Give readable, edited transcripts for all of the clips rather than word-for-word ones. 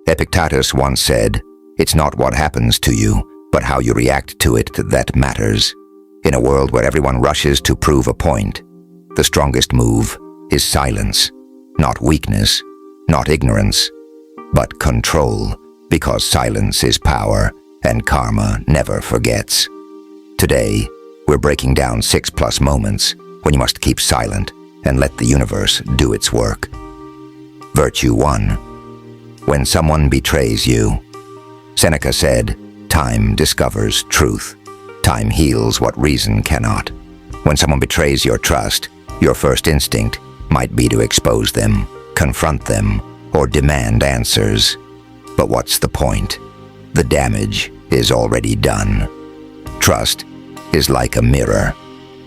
Epictetus once said, "It's not what happens to you, but how you react to it that matters." In a world where everyone rushes to prove a point, the strongest move is silence, not weakness, not ignorance, but control, because silence is power and karma never forgets. Today, we're breaking down 6+ moments when you must keep silent and let the universe do its work. Virtue 1. When someone betrays you. Seneca said, "Time discovers truth. Time heals what reason cannot." When someone betrays your trust, your first instinct might be to expose them, confront them, or demand answers. But what's the point? The damage is already done. Trust is like a mirror.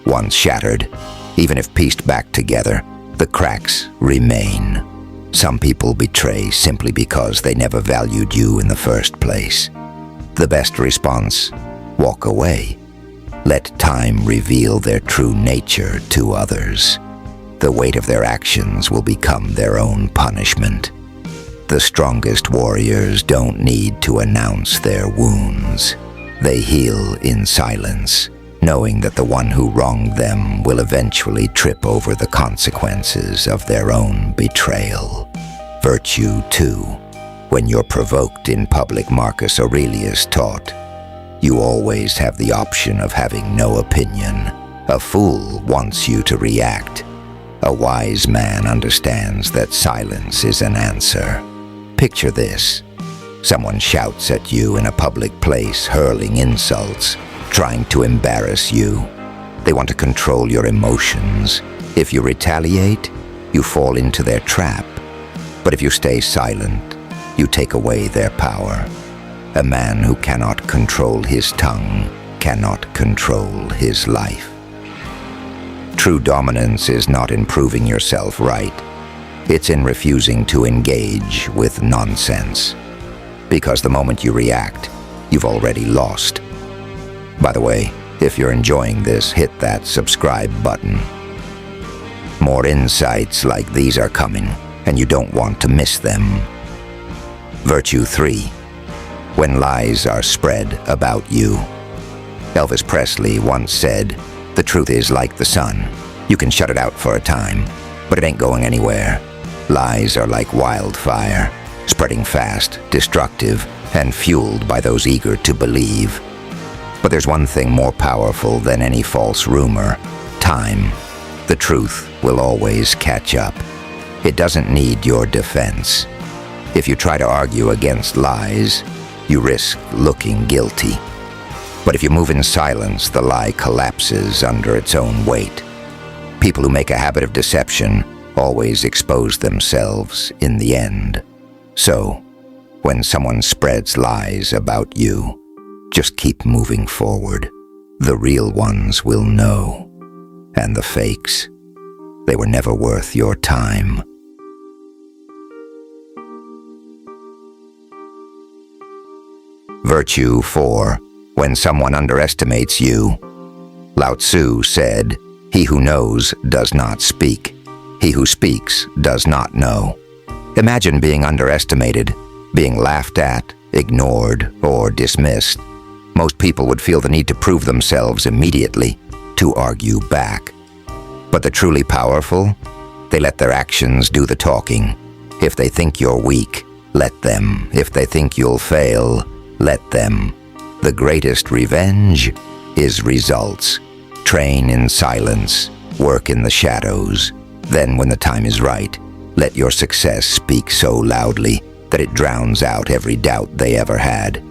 Once shattered, even if pieced back together, the cracks remain. Some people betray simply because they never valued you in the first place. The best response: walk away. Let time reveal their true nature to others. The weight of their actions will become their own punishment. The strongest warriors don't need to announce their wounds. They heal in silence, knowing that the one who wronged them will eventually trip over the consequences of their own betrayal. Virtue 2. When you're provoked in public, Marcus Aurelius taught, "You always have the option of having no opinion. A fool wants you to react. A wise man understands that silence is an answer." Picture this. Someone shouts at you in a public place, hurling insults, trying to embarrass you. They want to control your emotions. If you retaliate, you fall into their trap. But if you stay silent, you take away their power. A man who cannot control his tongue cannot control his life. True dominance is not in proving yourself right. It's in refusing to engage with nonsense. Because the moment you react, you've already lost. By the way, if you're enjoying this, hit that subscribe button. More insights like these are coming, and you don't want to miss them. Virtue 3. When lies are spread about you. Elvis Presley once said, "The truth is like the sun. You can shut it out for a time, but it ain't going anywhere." Lies are like wildfire, spreading fast, destructive, and fueled by those eager to believe. But there's one thing more powerful than any false rumor: time. The truth will always catch up. It doesn't need your defense. If you try to argue against lies, you risk looking guilty. But if you move in silence, the lie collapses under its own weight. People who make a habit of deception always expose themselves in the end. So, when someone spreads lies about you, just keep moving forward. The real ones will know. And the fakes, they were never worth your time. Virtue 4. When someone underestimates you. Lao Tzu said, "He who knows does not speak. He who speaks does not know." Imagine being underestimated, being laughed at, ignored, or dismissed. Most people would feel the need to prove themselves immediately, to argue back. But the truly powerful, they let their actions do the talking. If they think you're weak, let them. If they think you'll fail, let them. The greatest revenge is results. Train in silence, work in the shadows. Then when the time is right, let your success speak so loudly that it drowns out every doubt they ever had.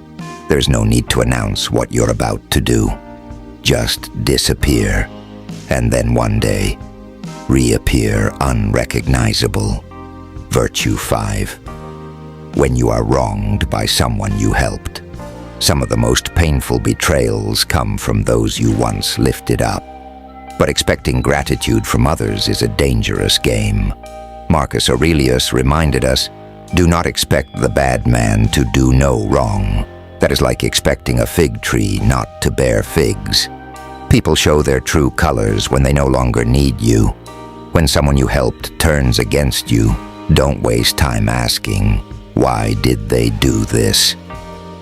There's no need to announce what you're about to do. Just disappear, and then one day, reappear unrecognizable. Virtue 5. When you are wronged by someone you helped. Some of the most painful betrayals come from those you once lifted up. But expecting gratitude from others is a dangerous game. Marcus Aurelius reminded us, "Do not expect the bad man to do no wrong." That is like expecting a fig tree not to bear figs. People show their true colors when they no longer need you. When someone you helped turns against you, don't waste time asking, why did they do this?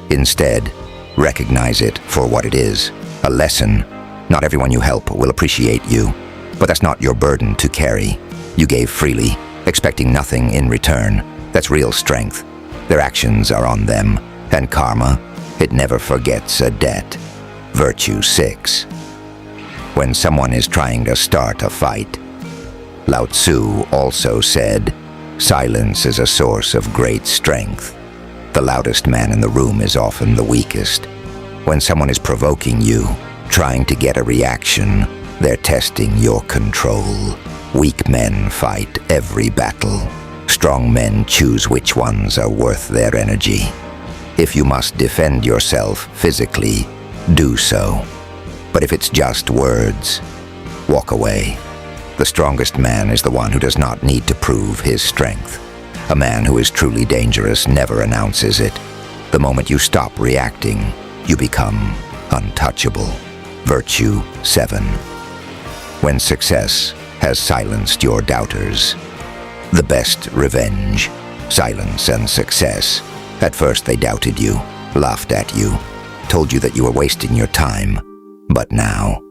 Instead, recognize it for what it is, a lesson. Not everyone you help will appreciate you, but that's not your burden to carry. You gave freely, expecting nothing in return. That's real strength. Their actions are on them, and karma, it never forgets a debt. Virtue 6. When someone is trying to start a fight, Lao Tzu also said, silence is a source of great strength. The loudest man in the room is often the weakest. When someone is provoking you, trying to get a reaction, they're testing your control. Weak men fight every battle. Strong men choose which ones are worth their energy. If you must defend yourself physically, do so. But if it's just words, walk away. The strongest man is the one who does not need to prove his strength. A man who is truly dangerous never announces it. The moment you stop reacting, you become untouchable. Virtue 7. When success has silenced your doubters. The best revenge, silence and success. At first they doubted you, laughed at you, told you that you were wasting your time. But now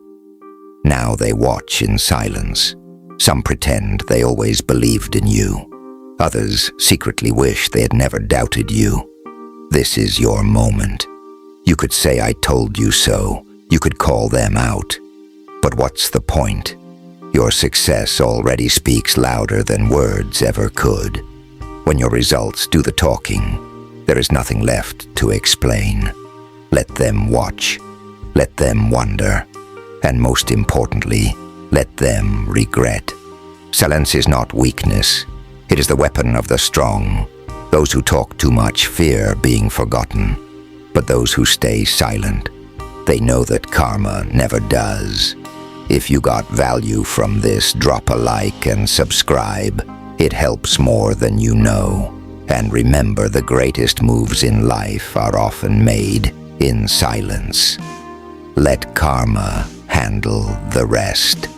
they watch in silence. Some pretend they always believed in you. Others secretly wish they had never doubted you. This is your moment. You could say I told you so. You could call them out. But what's the point? Your success already speaks louder than words ever could. When your results do the talking, there is nothing left to explain. Let them watch. Let them wonder. And most importantly, let them regret. Silence is not weakness. It is the weapon of the strong. Those who talk too much fear being forgotten. But those who stay silent, they know that karma never does. If you got value from this, drop a like and subscribe. It helps more than you know. And remember, the greatest moves in life are often made in silence. Let karma handle the rest.